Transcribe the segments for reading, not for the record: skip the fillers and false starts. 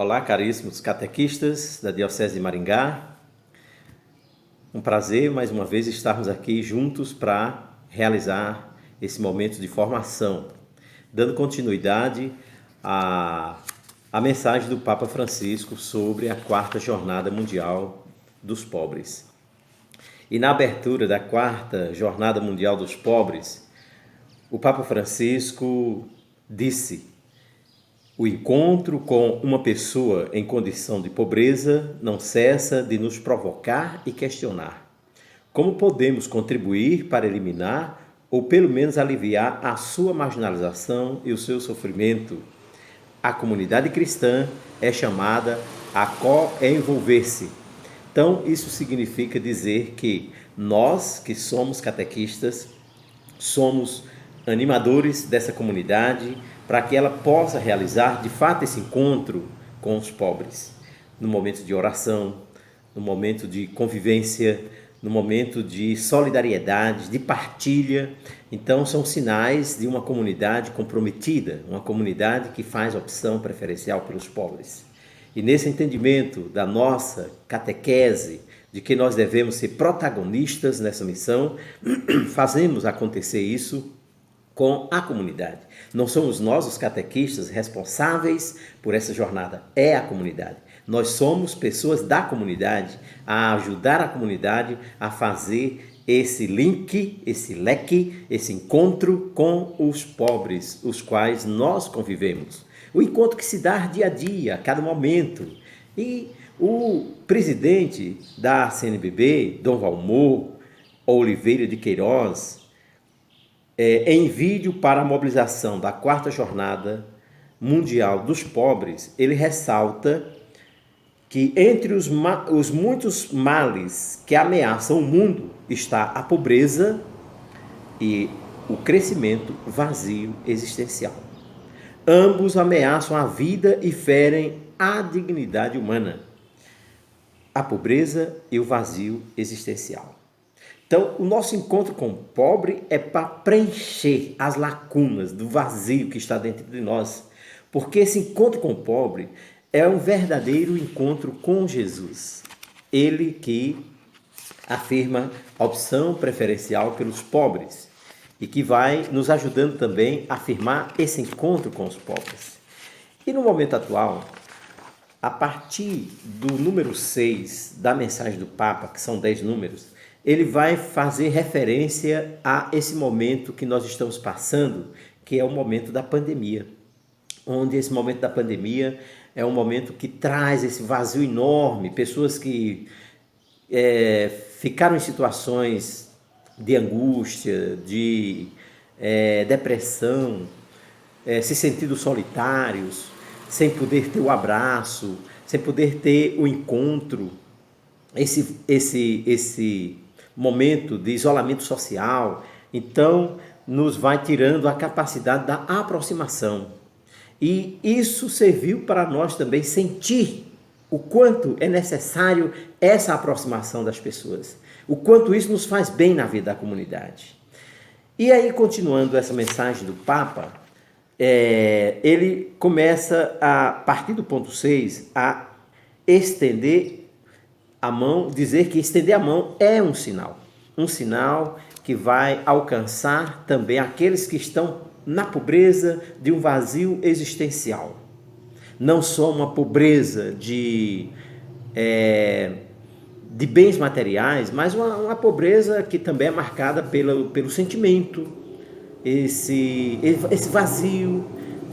Olá, caríssimos catequistas da Diocese de Maringá. Um prazer, mais uma vez, estarmos aqui juntos para realizar esse momento de formação, dando continuidade à mensagem do Papa Francisco sobre a 4ª Jornada Mundial dos Pobres. E na abertura da 4ª Jornada Mundial dos Pobres, o Papa Francisco disse: o encontro com uma pessoa em condição de pobreza não cessa de nos provocar e questionar. Como podemos contribuir para eliminar ou pelo menos aliviar a sua marginalização e o seu sofrimento? A comunidade cristã é chamada a co-envolver-se. Então, isso significa dizer que nós, que somos catequistas, somos animadores dessa comunidade, para que ela possa realizar de fato esse encontro com os pobres, no momento de oração, no momento de convivência, no momento de solidariedade, de partilha. Então são sinais de uma comunidade comprometida, uma comunidade que faz opção preferencial pelos pobres. E nesse entendimento da nossa catequese, de que nós devemos ser protagonistas nessa missão, fazemos acontecer isso com a comunidade. Não somos nós, os catequistas, responsáveis por essa jornada, é a comunidade. Nós somos pessoas da comunidade a ajudar a comunidade a fazer esse link, esse leque, esse encontro com os pobres, os quais nós convivemos. O encontro que se dá dia a dia, a cada momento. E o presidente da CNBB, Dom Valmor Oliveira de Queiroz, em vídeo para a mobilização da 4ª Jornada Mundial dos Pobres, ele ressalta que entre os muitos males que ameaçam o mundo está a pobreza e o crescimento vazio existencial. Ambos ameaçam a vida e ferem a dignidade humana, a pobreza e o vazio existencial. Então, o nosso encontro com o pobre é para preencher as lacunas do vazio que está dentro de nós. Porque esse encontro com o pobre é um verdadeiro encontro com Jesus. Ele que afirma a opção preferencial pelos pobres e que vai nos ajudando também a afirmar esse encontro com os pobres. E no momento atual, a partir do número 6 da mensagem do Papa, que são 10 números, ele vai fazer referência a esse momento que nós estamos passando, que é o momento da pandemia. Onde esse momento da pandemia é um momento que traz esse vazio enorme, pessoas que ficaram em situações de angústia, de depressão, se sentindo solitários, sem poder ter o abraço, sem poder ter o encontro, esse momento de isolamento social. Então, nos vai tirando a capacidade da aproximação. E isso serviu para nós também sentir o quanto é necessário essa aproximação das pessoas, o quanto isso nos faz bem na vida da comunidade. E aí, continuando essa mensagem do Papa, ele começa, a partir do ponto 6, a estender a mão, dizer que estender a mão é um sinal que vai alcançar também aqueles que estão na pobreza de um vazio existencial. Não só uma pobreza de bens materiais, mas uma pobreza que também é marcada pelo sentimento, esse vazio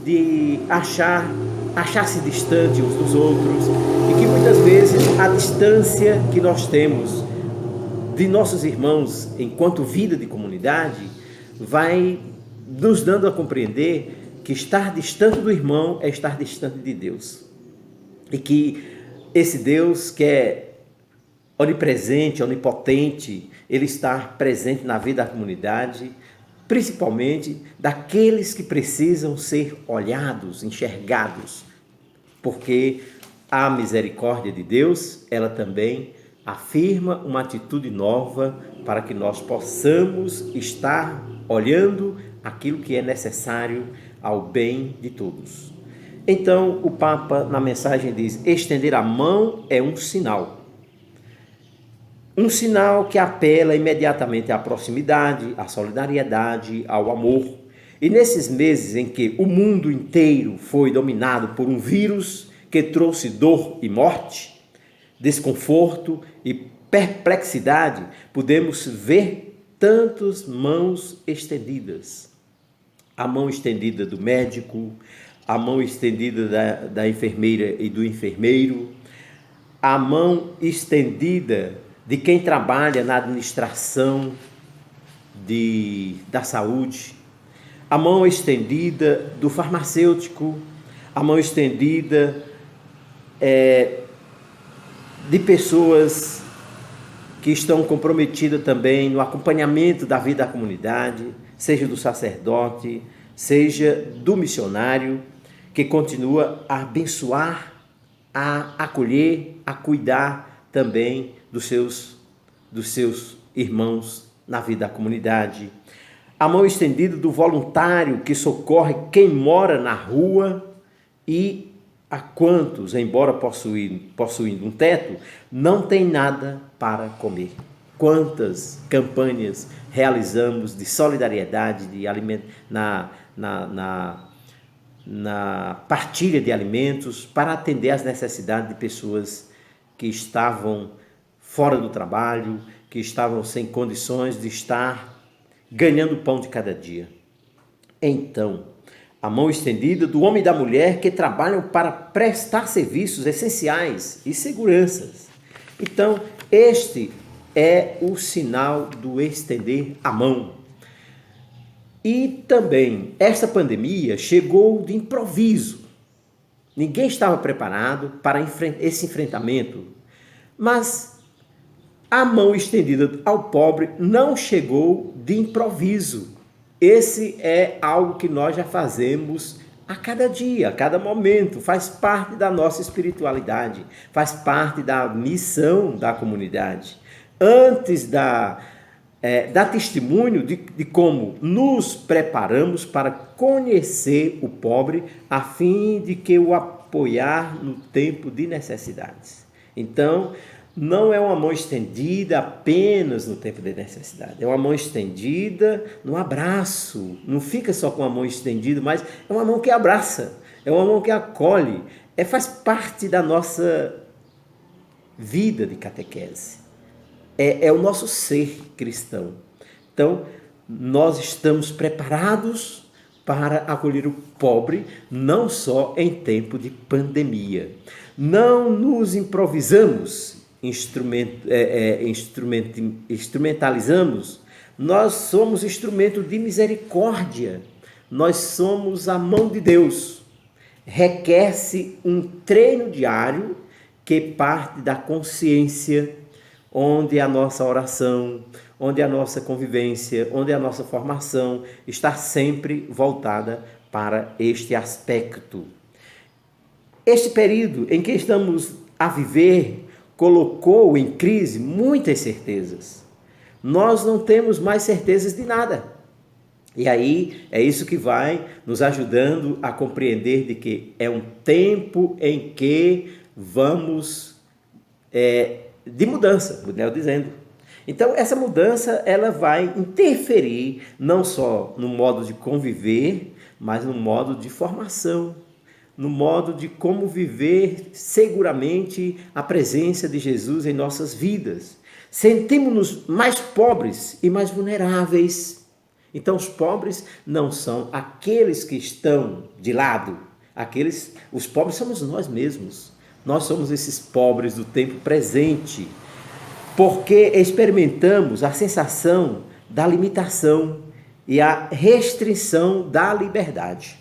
de achar-se distante uns dos outros, e que muitas vezes a distância que nós temos de nossos irmãos enquanto vida de comunidade vai nos dando a compreender que estar distante do irmão é estar distante de Deus, e que esse Deus que é onipresente, onipotente, ele está presente na vida da comunidade, principalmente daqueles que precisam ser olhados, enxergados, porque a misericórdia de Deus, ela também afirma uma atitude nova para que nós possamos estar olhando aquilo que é necessário ao bem de todos. Então, o Papa, na mensagem, diz: estender a mão é um sinal. Um sinal que apela imediatamente à proximidade, à solidariedade, ao amor. E nesses meses em que o mundo inteiro foi dominado por um vírus que trouxe dor e morte, desconforto e perplexidade, podemos ver tantas mãos estendidas. A mão estendida do médico, a mão estendida da enfermeira e do enfermeiro, a mão estendida de quem trabalha na administração da saúde, a mão estendida do farmacêutico, a mão estendida de pessoas que estão comprometidas também no acompanhamento da vida da comunidade, seja do sacerdote, seja do missionário, que continua a abençoar, a acolher, a cuidar também dos seus irmãos na vida da comunidade. A mão estendida do voluntário que socorre quem mora na rua e a quantos, embora possuindo um teto, não tem nada para comer. Quantas campanhas realizamos de solidariedade, de alimento, na partilha de alimentos para atender às necessidades de pessoas que estavam fora do trabalho, que estavam sem condições de estar ganhando o pão de cada dia. Então, a mão estendida do homem e da mulher que trabalham para prestar serviços essenciais e seguranças. Então, este é o sinal do estender a mão. E também, esta pandemia chegou de improviso. Ninguém estava preparado para esse enfrentamento. Mas a mão estendida ao pobre não chegou de improviso. Esse é algo que nós já fazemos a cada dia, a cada momento, faz parte da nossa espiritualidade, faz parte da missão da comunidade. Antes dá testemunho de como nos preparamos para conhecer o pobre, a fim de que o apoiar no tempo de necessidades. Então, não é uma mão estendida apenas no tempo de necessidade, é uma mão estendida no abraço, não fica só com a mão estendida, mas é uma mão que abraça, é uma mão que acolhe, faz parte da nossa vida de catequese, é o nosso ser cristão. Então, nós estamos preparados para acolher o pobre, não só em tempo de pandemia. Não nos improvisamos, instrumentalizamos, nós somos instrumento de misericórdia, nós somos a mão de Deus. Requer-se um treino diário que parte da consciência, onde a nossa oração, onde a nossa convivência, onde a nossa formação está sempre voltada para este aspecto. Este período em que estamos a viver colocou em crise muitas certezas. Nós não temos mais certezas de nada. E aí é isso que vai nos ajudando a compreender de que é um tempo em que vamos de mudança, Budnel dizendo. Então essa mudança ela vai interferir não só no modo de conviver, mas no modo de formação, no modo de como viver seguramente a presença de Jesus em nossas vidas. Sentimos-nos mais pobres e mais vulneráveis. Então os pobres não são aqueles que estão de lado, os pobres somos nós mesmos. Nós somos esses pobres do tempo presente, porque experimentamos a sensação da limitação e a restrição da liberdade.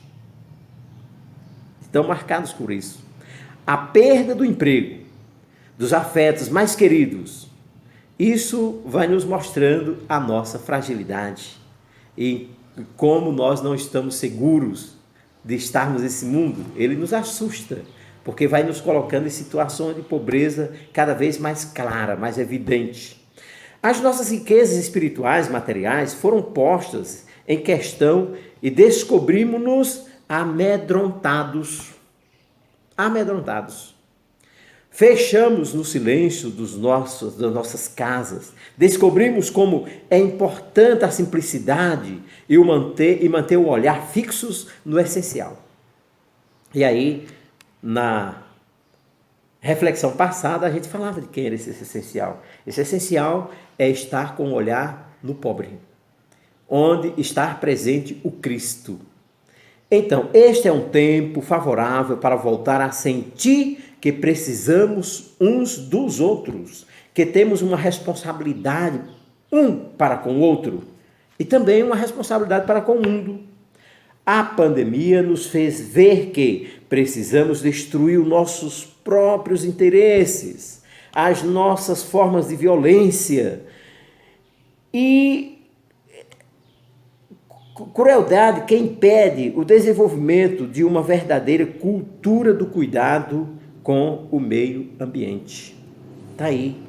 Estão marcados por isso. A perda do emprego, dos afetos mais queridos, isso vai nos mostrando a nossa fragilidade e como nós não estamos seguros de estarmos nesse mundo. Ele nos assusta, porque vai nos colocando em situações de pobreza cada vez mais clara, mais evidente. As nossas riquezas espirituais, materiais, foram postas em questão e descobrimos-nos amedrontados. amedrontados. Fechamos no silêncio das nossas casas. Descobrimos como é importante a simplicidade e manter o olhar fixos no essencial. E aí, na reflexão passada, a gente falava de quem era esse essencial. Esse essencial é estar com o olhar no pobre, onde está presente o Cristo. Então, este é um tempo favorável para voltar a sentir que precisamos uns dos outros, que temos uma responsabilidade um para com o outro e também uma responsabilidade para com o mundo. A pandemia nos fez ver que precisamos destruir os nossos próprios interesses, as nossas formas de violência e crueldade que impede o desenvolvimento de uma verdadeira cultura do cuidado com o meio ambiente. Está aí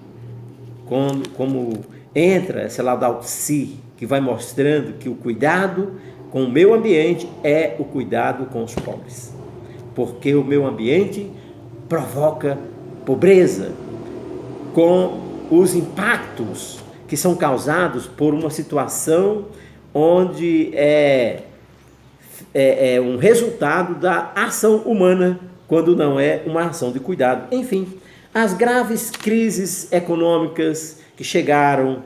como entra essa Laudato Si, que vai mostrando que o cuidado com o meio ambiente é o cuidado com os pobres. Porque o meio ambiente provoca pobreza, com os impactos que são causados por uma situação onde é um resultado da ação humana, quando não é uma ação de cuidado. Enfim, as graves crises econômicas que chegaram,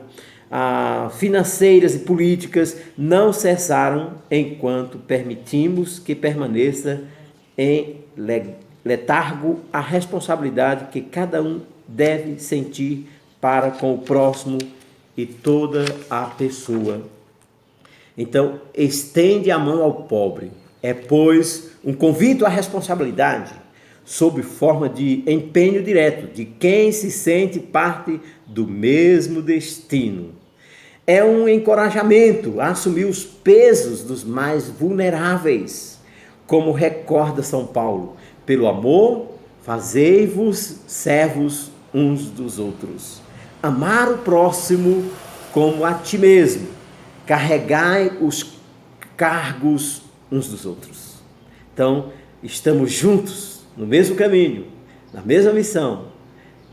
financeiras e políticas, não cessaram enquanto permitimos que permaneça em letargo a responsabilidade que cada um deve sentir para com o próximo e toda a pessoa. Então, estende a mão ao pobre. É, pois, um convite à responsabilidade, sob forma de empenho direto de quem se sente parte do mesmo destino. É um encorajamento a assumir os pesos dos mais vulneráveis, como recorda São Paulo: pelo amor, fazei-vos servos uns dos outros. Amar o próximo como a ti mesmo. Carregai os cargos uns dos outros. Então, estamos juntos, no mesmo caminho, na mesma missão.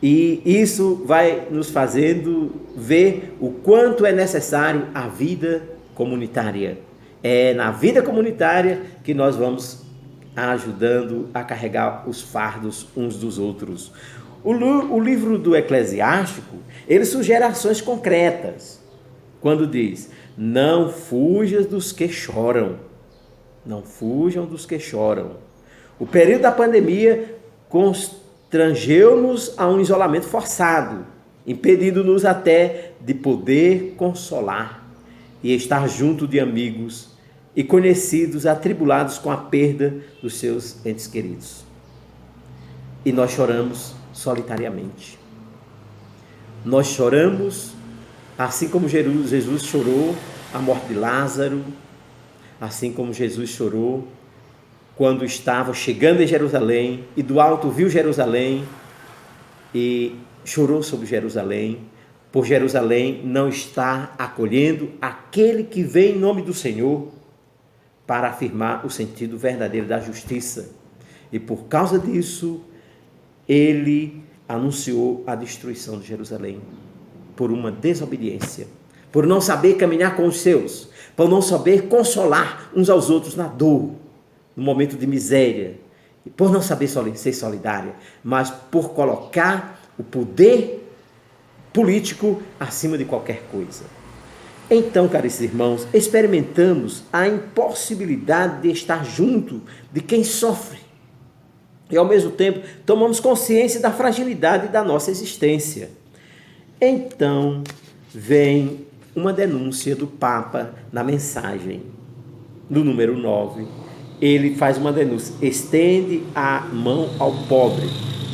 E isso vai nos fazendo ver o quanto é necessário a vida comunitária. É na vida comunitária que nós vamos ajudando a carregar os fardos uns dos outros. O livro do Eclesiástico, ele sugere ações concretas. Quando diz: não fujas dos que choram. Não fujam dos que choram. O período da pandemia constrangeu-nos a um isolamento forçado, impedindo-nos até de poder consolar e estar junto de amigos e conhecidos atribulados com a perda dos seus entes queridos. E nós choramos solitariamente. Nós choramos assim como Jesus chorou a morte de Lázaro, assim como Jesus chorou quando estava chegando em Jerusalém e do alto viu Jerusalém e chorou sobre Jerusalém, por Jerusalém não estar acolhendo aquele que vem em nome do Senhor para afirmar o sentido verdadeiro da justiça. E por causa disso, ele anunciou a destruição de Jerusalém por uma desobediência, por não saber caminhar com os seus, por não saber consolar uns aos outros na dor, no momento de miséria, e por não saber ser solidária, mas por colocar o poder político acima de qualquer coisa. Então, caros irmãos, experimentamos a impossibilidade de estar junto de quem sofre e, ao mesmo tempo, tomamos consciência da fragilidade da nossa existência. Então, vem uma denúncia do Papa na mensagem, no número 9. Ele faz uma denúncia: estende a mão ao pobre.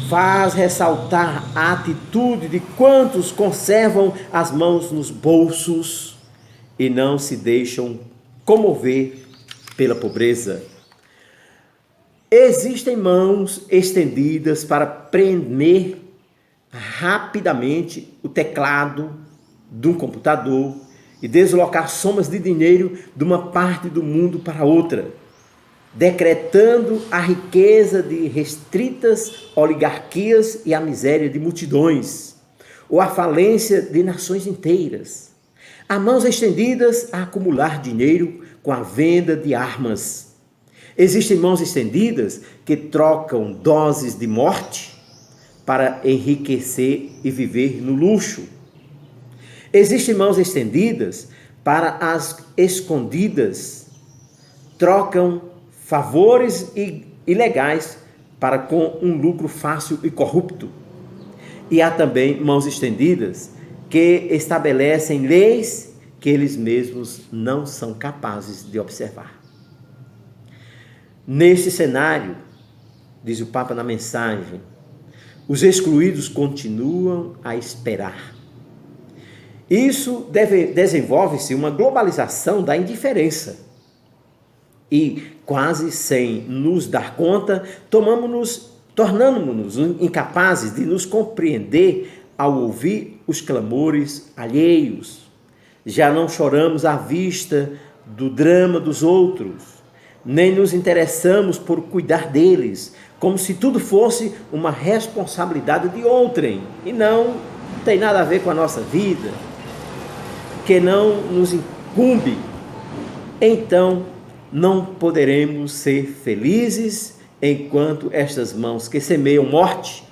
Faz ressaltar a atitude de quantos conservam as mãos nos bolsos e não se deixam comover pela pobreza. Existem mãos estendidas para prender rapidamente o teclado de um computador e deslocar somas de dinheiro de uma parte do mundo para outra. decretando a riqueza de restritas oligarquias e a miséria de multidões, ou a falência de nações inteiras. Há mãos estendidas a acumular dinheiro com a venda de armas. Existem mãos estendidas que trocam doses de morte para enriquecer e viver no luxo. Existem mãos estendidas para as escondidas, trocam favores ilegais para com um lucro fácil e corrupto. E há também mãos estendidas que estabelecem leis que eles mesmos não são capazes de observar. Neste cenário, diz o Papa na mensagem, os excluídos continuam a esperar. Isso desenvolve-se uma globalização da indiferença. E, quase sem nos dar conta, tornamos-nos incapazes de nos compreender ao ouvir os clamores alheios. Já não choramos à vista do drama dos outros, nem nos interessamos por cuidar deles, como se tudo fosse uma responsabilidade de outrem, e não tem nada a ver com a nossa vida, que não nos incumbe. Então, não poderemos ser felizes enquanto estas mãos que semeiam morte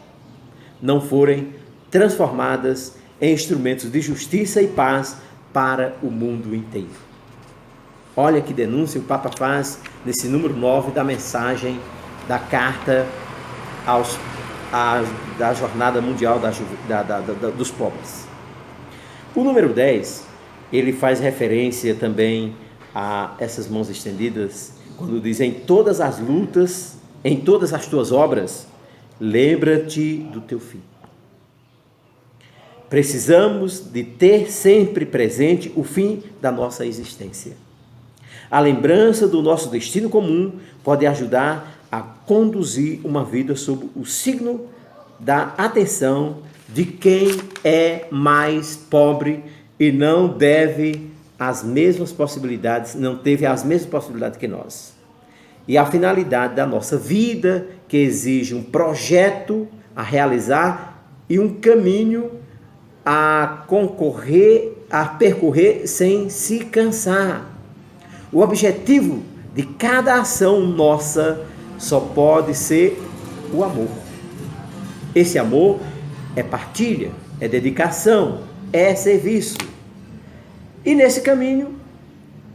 não forem transformadas em instrumentos de justiça e paz para o mundo inteiro. Olha que denúncia o Papa faz nesse número 9 da mensagem da carta da Jornada Mundial dos Pobres. O número 10, ele faz referência também a essas mãos estendidas, quando diz: em todas as lutas, em todas as tuas obras, lembra-te do teu fim. Precisamos de ter sempre presente o fim da nossa existência. A lembrança do nosso destino comum pode ajudar a conduzir uma vida sob o signo da atenção de quem é mais pobre e não teve as mesmas possibilidades que nós. E a finalidade da nossa vida, que exige um projeto a realizar e um caminho a percorrer sem se cansar. O objetivo de cada ação nossa só pode ser o amor. Esse amor é partilha, é dedicação, é serviço. E nesse caminho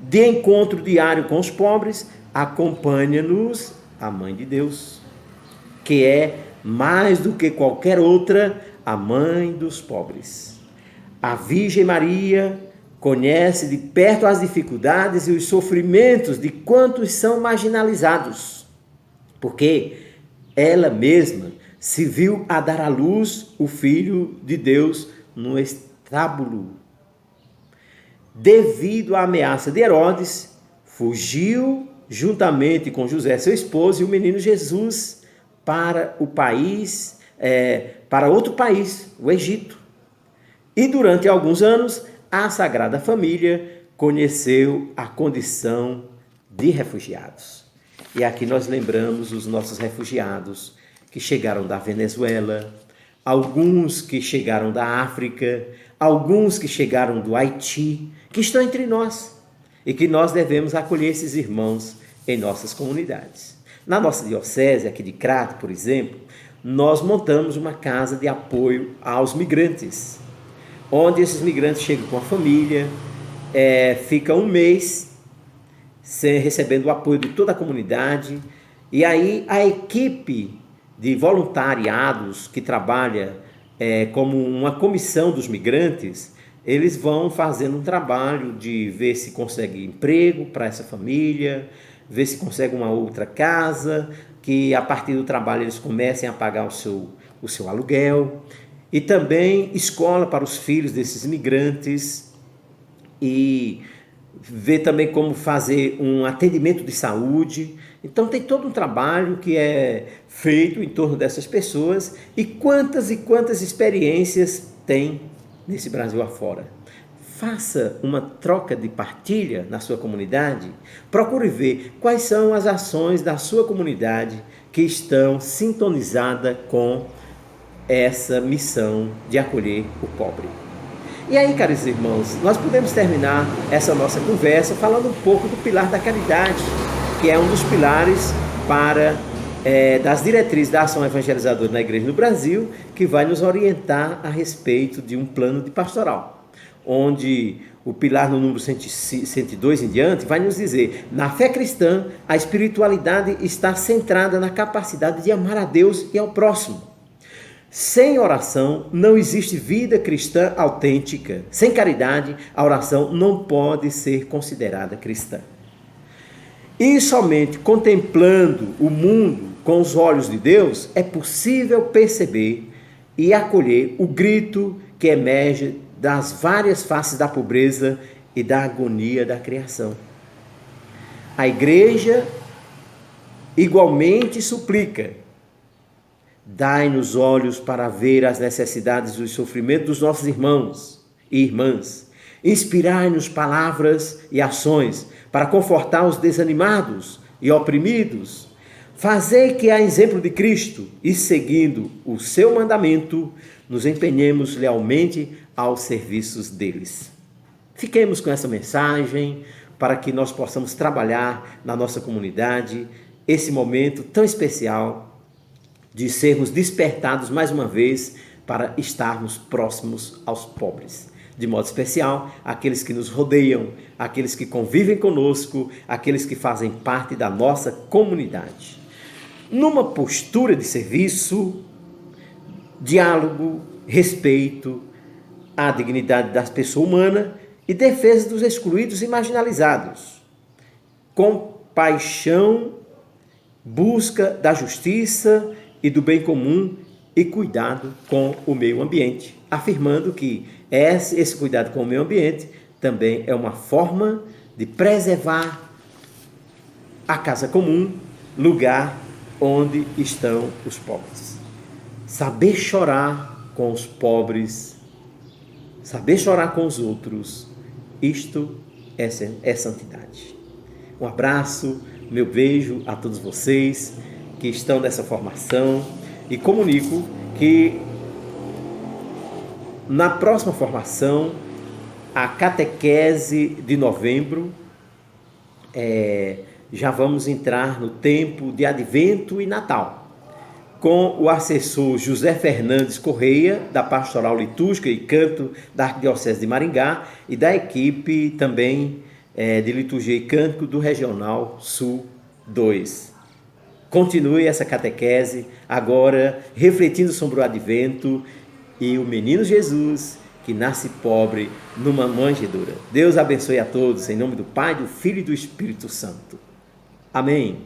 de encontro diário com os pobres, acompanha-nos a Mãe de Deus, que é, mais do que qualquer outra, a mãe dos pobres. A Virgem Maria conhece de perto as dificuldades e os sofrimentos de quantos são marginalizados, porque ela mesma se viu a dar à luz o Filho de Deus no estábulo. Devido à ameaça de Herodes, fugiu juntamente com José, seu esposo, e o menino Jesus para outro país, o Egito. E durante alguns anos, a Sagrada Família conheceu a condição de refugiados. E aqui nós lembramos os nossos refugiados que chegaram da Venezuela, alguns que chegaram da África, alguns que chegaram do Haiti, que estão entre nós e que nós devemos acolher esses irmãos em nossas comunidades. Na nossa diocese, aqui de Crato, por exemplo, nós montamos uma casa de apoio aos migrantes, onde esses migrantes chegam com a família, ficam um mês recebendo o apoio de toda a comunidade, e aí a equipe de voluntariados que trabalha como uma comissão dos migrantes, eles vão fazendo um trabalho de ver se consegue emprego para essa família, ver se consegue uma outra casa, que a partir do trabalho eles comecem a pagar o seu aluguel, e também escola para os filhos desses imigrantes, e ver também como fazer um atendimento de saúde. Então tem todo um trabalho que é feito em torno dessas pessoas, e quantas experiências tem nesse Brasil afora. faça uma troca de partilha na sua comunidade. Procure ver quais são as ações da sua comunidade que estão sintonizadas com essa missão de acolher o pobre. E aí, caros irmãos, nós podemos terminar essa nossa conversa falando um pouco do pilar da caridade, que é um dos pilares das diretrizes da ação evangelizadora na Igreja no Brasil, que vai nos orientar a respeito de um plano de pastoral, onde o pilar no número 102 em diante vai nos dizer: na fé cristã, a espiritualidade está centrada na capacidade de amar a Deus e ao próximo. Sem oração não existe vida cristã autêntica. Sem caridade, a oração não pode ser considerada cristã. E somente contemplando o mundo com os olhos de Deus é possível perceber e acolher o grito que emerge das várias faces da pobreza e da agonia da criação. A Igreja igualmente suplica: dai-nos olhos para ver as necessidades e os sofrimentos dos nossos irmãos e irmãs. Inspirai-nos palavras e ações para confortar os desanimados e oprimidos. Fazei que, a exemplo de Cristo e seguindo o seu mandamento, nos empenhemos lealmente aos serviços deles. Fiquemos com essa mensagem para que nós possamos trabalhar na nossa comunidade esse momento tão especial de sermos despertados mais uma vez para estarmos próximos aos pobres. De modo especial, aqueles que nos rodeiam, aqueles que convivem conosco, aqueles que fazem parte da nossa comunidade. Numa postura de serviço, diálogo, respeito à dignidade da pessoa humana e defesa dos excluídos e marginalizados. Compaixão, busca da justiça e do bem comum e cuidado com o meio ambiente, afirmando que esse cuidado com o meio ambiente também é uma forma de preservar a casa comum, lugar onde estão os pobres. Saber chorar com os pobres, saber chorar com os outros, isto é santidade. Um abraço, meu beijo a todos vocês que estão nessa formação e comunico que na próxima formação, a catequese de novembro, já vamos entrar no tempo de Advento e Natal, com o assessor José Fernandes Correia, da Pastoral Litúrgica e Canto da Arquidiocese de Maringá, e da equipe também de Liturgia e Cântico do Regional Sul 2. Continue essa catequese, agora refletindo sobre o Advento e o menino Jesus, que nasce pobre numa manjedoura. Deus abençoe a todos, em nome do Pai, do Filho e do Espírito Santo. Amém.